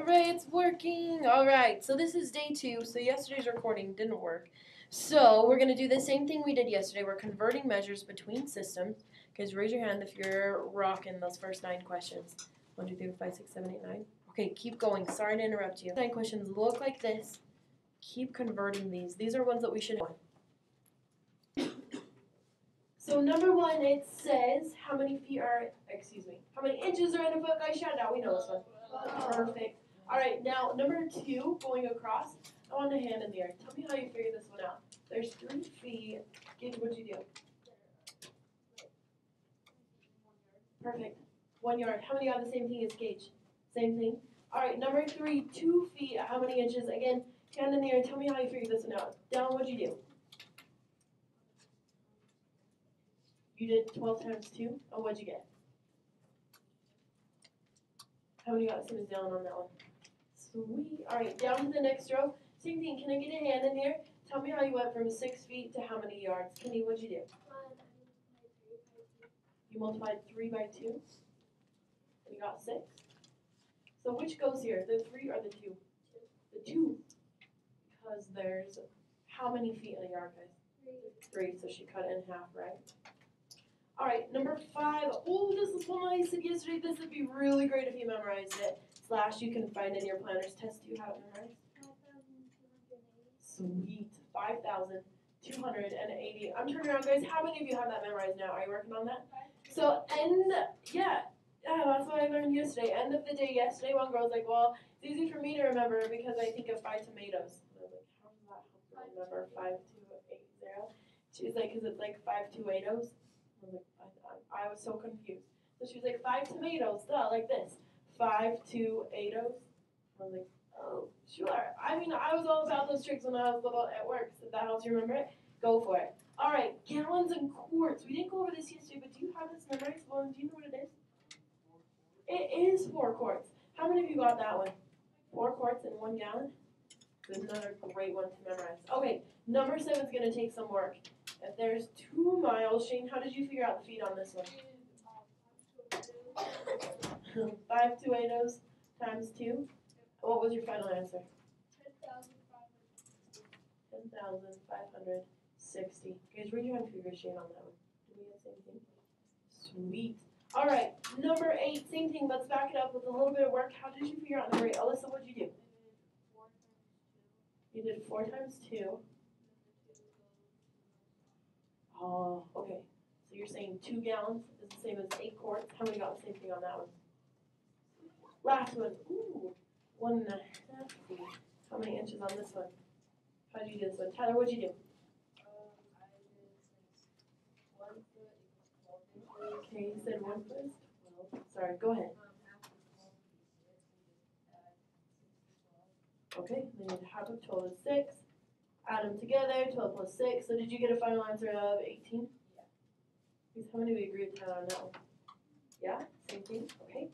Alright, it's working. Alright, so this is day 2. So yesterday's recording didn't work. So we're going to do the same thing we did yesterday. We're converting measures between systems. Guys, raise your hand if you're rocking those first 9 questions. 1, 2, 3, 4, 5, 6, 7, 8, 9. Okay, keep going. Sorry to interrupt you. 9 questions look like this. Keep converting these. These are ones that we should have. So number 1, it says how many inches are in a foot. Guys, shout it out. We know this one. Perfect. All right, now number 2, going across. I want a hand in the air. Tell me how you figure this one out. There's 3 feet. Gage, what'd you do? Perfect. 1 yard. How many got the same thing as Gage? Same thing. All right, number 3, 2 feet. How many inches? Again, hand in the air. Tell me how you figure this one out. Down, what'd you do? You did 12 times 2. And what'd you get? How many got the same as down on that one? Sweet. All right, down to the next row. Same thing. Can I get a hand in here? Tell me how you went from 6 feet to how many yards? Kenny, what'd you do? You multiplied 3 by 2. And you got 6. So which goes here, the 3 or the 2? The 2. Because there's how many feet in a yard, guys? 3. So she cut it in half, right? All right, number 5. Oh, this is one I said yesterday. This would be really great if you memorized it. / you can find in your planner's test. Do you have it memorized? 5,280. Sweet. 5,280. I'm turning around, guys. How many of you have that memorized now? Are you working on that? So, that's what I learned yesterday. End of the day yesterday, one girl was like, well, it's easy for me to remember because I think of 5 tomatoes. And I was like, how does that help me remember 5280? She's like, because it's like 5 tomatoes. I was so confused. So she was like, 5 tomatoes, like this. 5 2 8. I was like, oh, sure. I mean, I was all about those tricks when I was little at work. So if that helps you remember it, go for it. All right, gallons and quarts. We didn't go over this yesterday, but do you have this memorized? Well, do you know what it is? It is 4 quarts. How many of you got that one? 4 quarts in 1 gallon? Another great one to memorize. Okay, number 7 is going to take some work. If there's 2 miles, Shane, how did you figure out the feet on this one? 5 280 times 2. What was your final answer? 10,560. Guys, raise your hand if you're Shane on that one. Do we have the same thing? Sweet. All right, number 8, same thing. Let's back it up with a little bit of work. How did you figure out number 8? Alyssa, what did you do? You did 4 times 2. Oh, okay. So you're saying 2 gallons is the same as 8 quarts. How many got the same thing on that one? Last one. Ooh, 1.5 feet. How many inches on this one? How did you do this one? Tyler, what did you do? I did 1 foot equals 12 inches. Okay, you said 1 foot is 12. Sorry, go ahead. Okay, then half of 12 is 6. Add them together, 12 plus 6. So did you get a final answer of 18? Yeah. Because how many do we agree with Tyler on that one? Yeah, same thing, okay.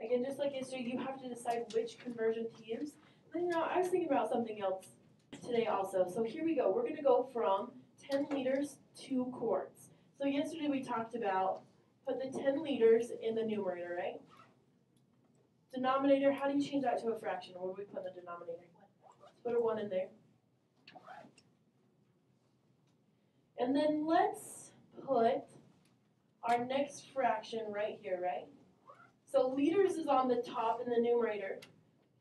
Again, just like yesterday, you have to decide which conversion to use. And then, I was thinking about something else today also. So here we go. We're going to go from 10 liters to quarts. So yesterday we talked about put the 10 liters in the numerator, right? Denominator, how do you change that to a fraction? What do we put in the denominator? Let's put a 1 in there. And then let's put our next fraction right here, right? So liters is on the top in the numerator.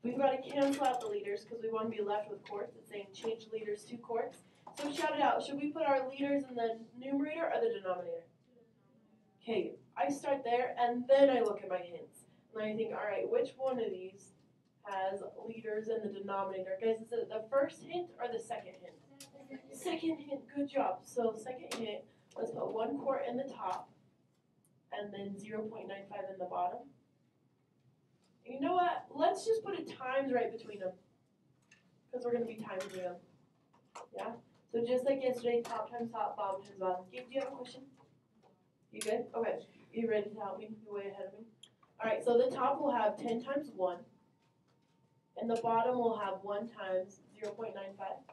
We've got to cancel out the liters because we want to be left with quarts. It's saying change liters to quarts. So shout it out. Should we put our liters in the numerator or the denominator? Okay, I start there and then I look at my hints. And I think, all right, which one of these has liters in the denominator? Guys, is it the first hint or the second hint? Second hint, good job. So second hint, let's put 1 quart in the top and then 0.95 in the bottom. And you know what? Let's just put a times right between them because we're going to be timing them. Yeah? So just like yesterday, top times top, bottom times bottom. Gabe, do you have a question? You good? Okay. You ready to help me? You're way ahead of me. All right, so the top will have 10 times 1, and the bottom will have 1 times 0.95.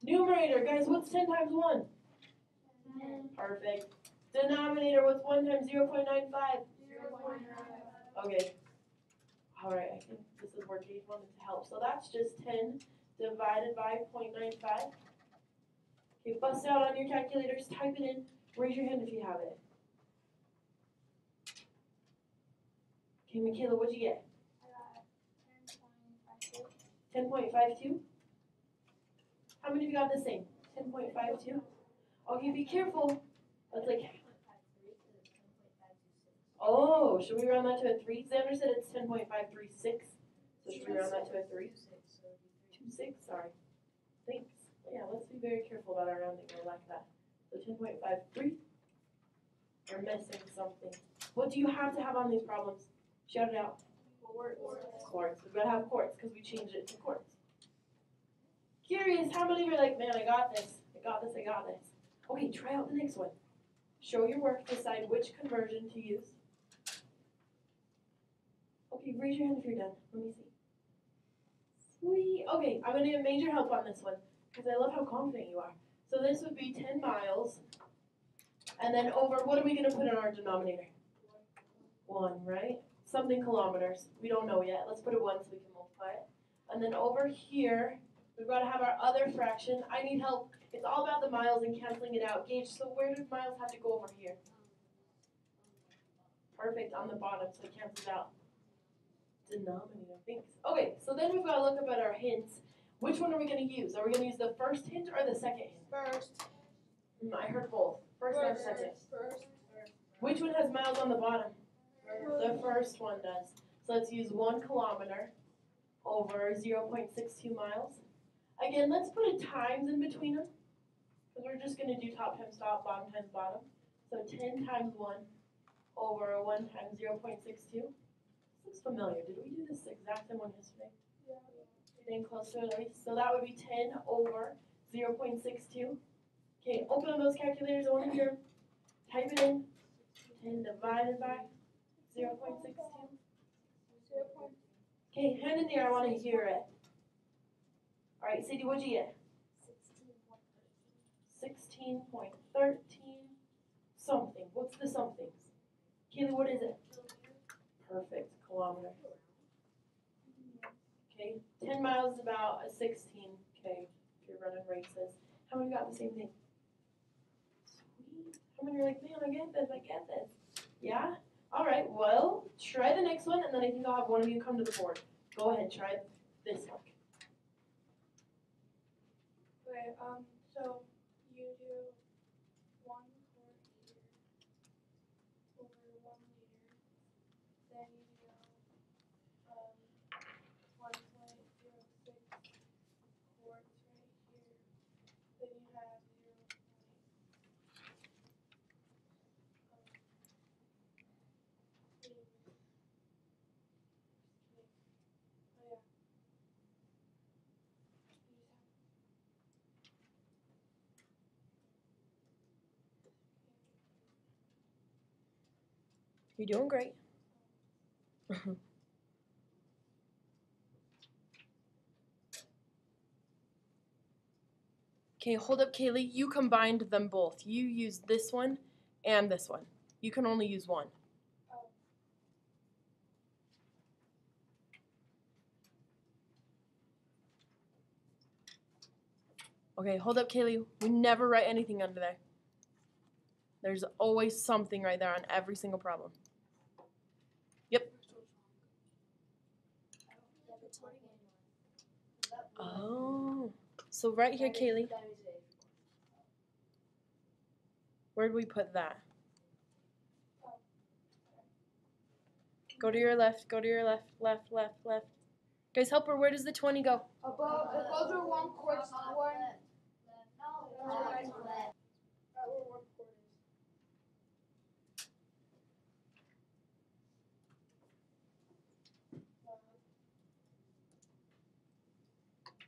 Numerator, guys, what's 10 times 1? 10. Perfect. Denominator, what's 1 times 0.95? 0.9. Okay. Alright, I think this is where Gage wanted to help. So that's just 10 divided by 0.95. Okay, bust out on your calculators, type it in, raise your hand if you have it. Okay, Michaela, what'd you get? I got 10.52. How many of you got the same? 10.52? Okay, be careful. That's like, oh, should we round that to a 3? Xander said it's 10.536. So should we round that to a 3? 2.6, sorry. Thanks. Yeah, let's be very careful about our rounding. I like that. So 10.53. You're missing something. What do you have to have on these problems? Shout it out. Quarts. We've got to have quarts because we changed it to quarts. Curious, how many of you are like, man, I got this. I got this. I got this. Okay, try out the next one. Show your work. Decide which conversion to use. Okay, raise your hand if you're done. Let me see. Sweet. Okay, I'm going to get major help on this one because I love how confident you are. So this would be 10 miles. And then over, what are we going to put in our denominator? 1, right? Something kilometers. We don't know yet. Let's put a 1 so we can multiply it. And then over here, we've got to have our other fraction. I need help. It's all about the miles and canceling it out. Gage, so where do miles have to go over here? Perfect, on the bottom, so it cancels out. Denominator, thanks. Okay, so then we've got to look up at our hints. Which one are we going to use? Are we going to use the first hint or the second hint? First. I heard both. First and second. Which one has miles on the bottom? The first one does. So let's use 1 kilometer over 0.62 miles. Again, let's put a times in between them. Because we're just going to do top times top, bottom times bottom. So 10 times 1 over 1 times 0.62. This looks familiar. Did we do this exact same one yesterday? Yeah. Getting close to it at least. So that would be 10 over 0.62. Okay, open up those calculators. I want to hear them. Type it in. 10 divided by 0.62. Okay, hand in the air. I want to hear it. All right, Sadie, what'd you get? 16.13 something. What's the somethings? Kaylee, what is it? Perfect, kilometer. Okay, 10 miles is about a 16K if you're running races. How many got the same thing? Sweet. How many are like, man, I get this, I get this. Yeah? All right, well, try the next one, and then I think I'll have one of you come to the board. Go ahead, try this one. Okay, so you do 1 quart liter over 1 liter. Then you do 1.06 quarts right here. Then you have 0. You're doing great. Okay, hold up, Kaylee. You combined them both. You used this one and this one. You can only use one. Okay, hold up, Kaylee. We never write anything under there. There's always something right there on every single problem. Yep. Oh. So right here, Kaylee. Where do we put that? Go to your left, go to your left, left, left, left. Guys, help her. Where does the 20 go? Above, it goes with 1 quart.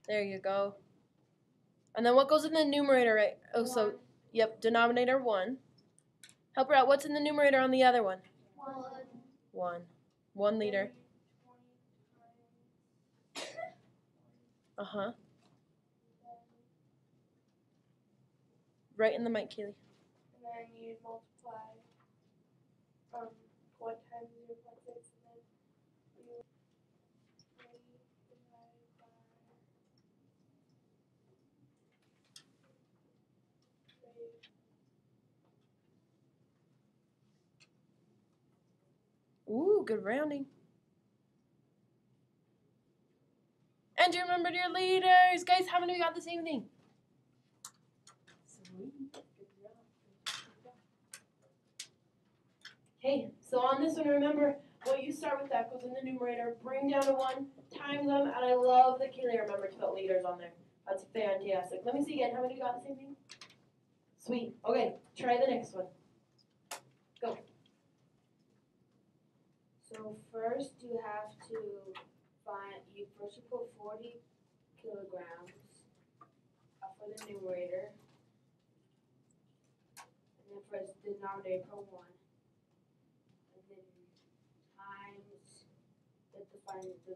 There you go. And then what goes in the numerator, right? Oh, so, yep, denominator 1. Help her out. What's in the numerator on the other one? 1. 1 liter. Uh-huh. Right in the mic, Kaylee. And then you multiply 1 times 0.6 and then Ooh, good rounding. And you remembered your leaders. Guys, how many of you got the same thing? Sweet. Good job. Okay, so on this one, remember, what you start with that goes in the numerator, bring down to 1, times them, and I love that Kaylee remembered to put leaders on there. That's fantastic. Let me see again. How many of you got the same thing? Sweet. Okay, try the next one. Go. So first you have to first you put 40 kilograms for the numerator, and then for the denominator put 1, and then times the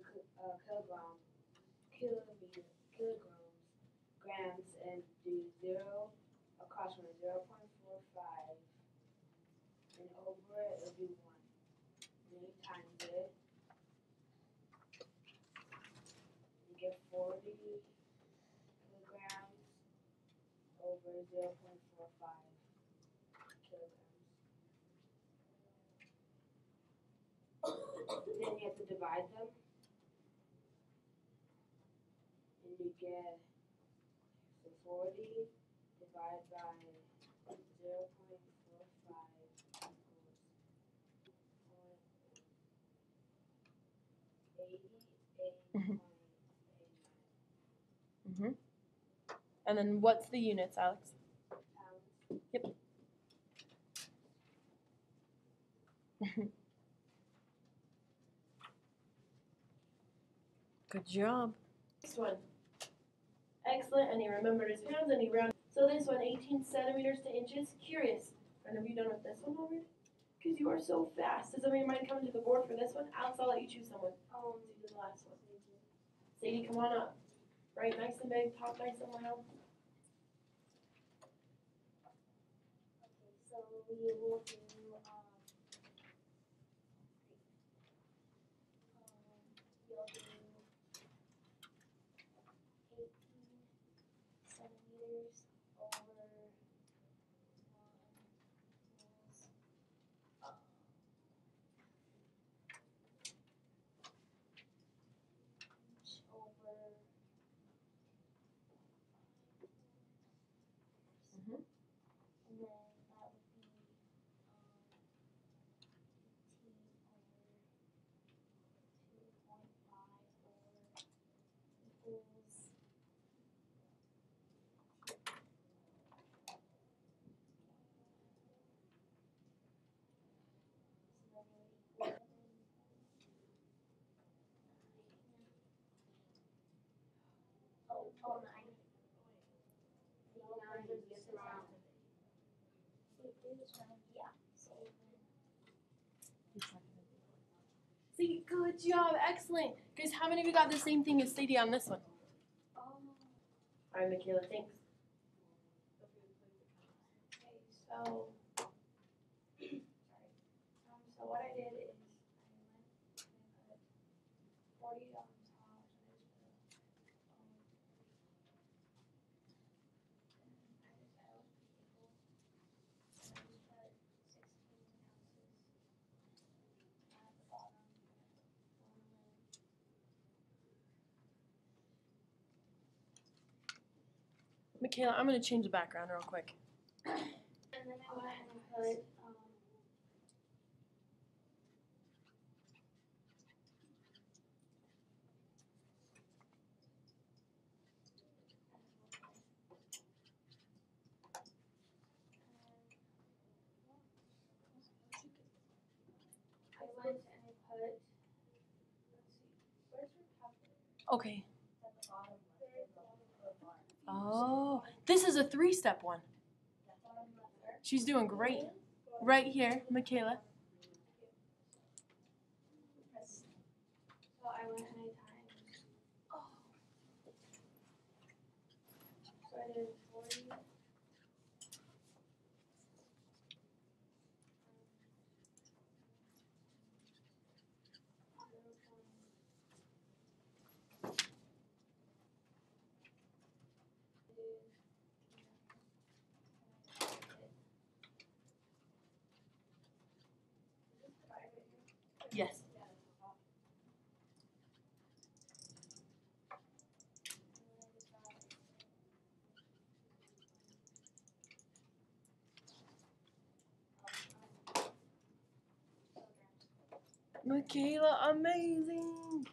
kilograms, grams, and do 0 across from 0.45, and over it will be 1. And then you times it. You get 40 kilograms over 0.45 kilograms. Then you have to divide them. And you get 40 divided by 0.45 equals 88.89. And then what's the units, Alex? pounds. Yep. Good job. Next one. Excellent, and he remembered his pounds and he rounded. So this one, 18 centimeters to inches. Curious, have you done with this one already? Because you are so fast. Does somebody mind coming to the board for this one? Alex, I'll let you choose someone. Do the last one. Sadie, come on up. Right, nice and big, top nice and loud. Okay, so we will do you'll do 18 centimeters over 1 equals inch over and then that would be 18 over 2.5 or equals See, good job, excellent. Guys, how many of you got the same thing as Sadie on this one? All right, Michaela, thanks. Okay, so so what I did is I went and put 40 on top, and I just put I was equal, and I just put 16 ounces at the bottom. Michaela, I'm going to change the background real quick. And then I went and put let's see, where's your calculator? Okay. At the bottom left. Oh, this is a 3-step one. She's doing great. Right here, Michaela. So I went and I times. So I did 40. Yes. Michaela, amazing.